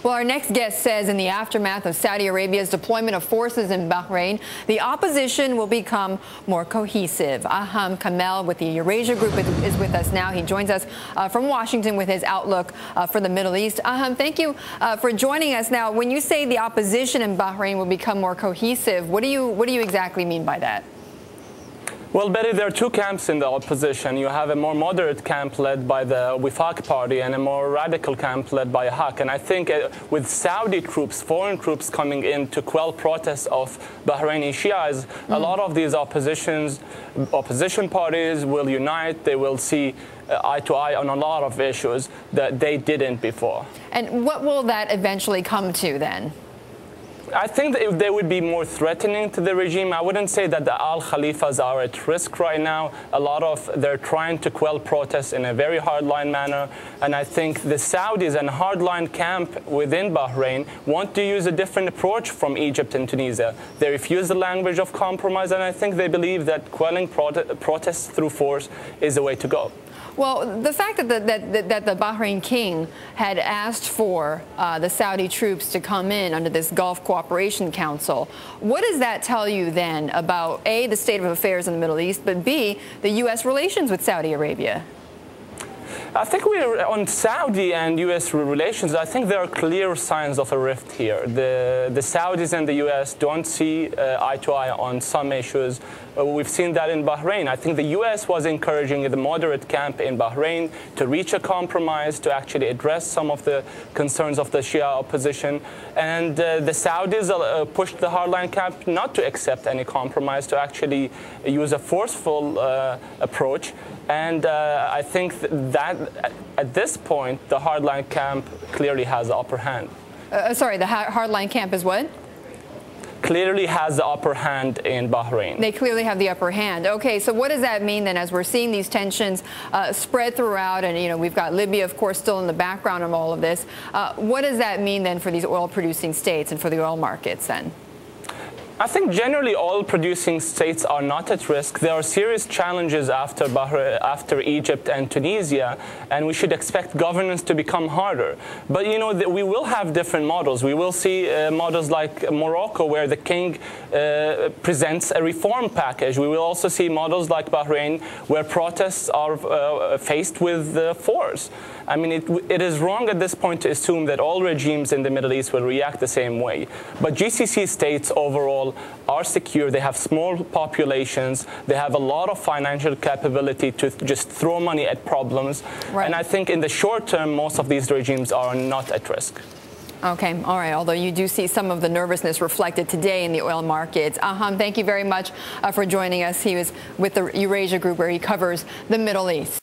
Well, our next guest says in the aftermath of Saudi Arabia's deployment of forces in Bahrain, the opposition will become more cohesive. Ayham Kamel with the Eurasia Group is with us now. He joins us from Washington with his outlook for the Middle East. Ayham, thank you for joining us. Now, when you say the opposition in Bahrain will become more cohesive, what do you exactly mean by that? Well, Betty, there are two camps in the opposition. You have a more moderate camp led by the Wifaq party and a more radical camp led by Haq. And I think with Saudi troops, foreign troops coming in to quell protests of Bahraini Shias, a lot of these opposition parties will unite. They will see eye to eye on a lot of issues that they didn't before. And what will that eventually come to then? I think that if they would be more threatening to the regime, I wouldn't say that the Al Khalifas are at risk right now. They're trying to quell protests in a very hardline manner. And I think the Saudis and hardline camp within Bahrain want to use a different approach from Egypt and Tunisia. They refuse the language of compromise, and I think they believe that quelling protests through force is the way to go. Well, the fact that the Bahrain king had asked for the Saudi troops to come in under this Gulf Cooperation Council, what does that tell you then about, A, the state of affairs in the Middle East, but B, the U.S. relations with Saudi Arabia? I think on Saudi and U.S. relations, I think there are clear signs of a rift here. The Saudis and the U.S. don't see eye to eye on some issues. We've seen that in Bahrain. I think the U.S. was encouraging the moderate camp in Bahrain to reach a compromise, to actually address some of the concerns of the Shia opposition. And the Saudis pushed the hardline camp not to accept any compromise, to actually use a forceful approach. And I think that at this point, the hardline camp clearly has the upper hand. Sorry, the hardline camp is what? Clearly has the upper hand in Bahrain. They clearly have the upper hand. Okay, so what does that mean then as we're seeing these tensions spread throughout, and we've got Libya, of course, still in the background of all of this. What does that mean then for these oil-producing states and for the oil markets then? I think generally oil-producing states are not at risk. There are serious challenges after Bahrain, after Egypt and Tunisia, and we should expect governance to become harder. But we will have different models. We will see models like Morocco, where the king presents a reform package. We will also see models like Bahrain, where protests are faced with force. I mean, it is wrong at this point to assume that all regimes in the Middle East will react the same way. But GCC states overall are secure. They have small populations. They have a lot of financial capability to just throw money at problems. Right. And I think in the short term, most of these regimes are not at risk. Okay, all right. Although you do see some of the nervousness reflected today in the oil markets. Ayham, thank you very much for joining us. He was with the Eurasia Group, where he covers the Middle East.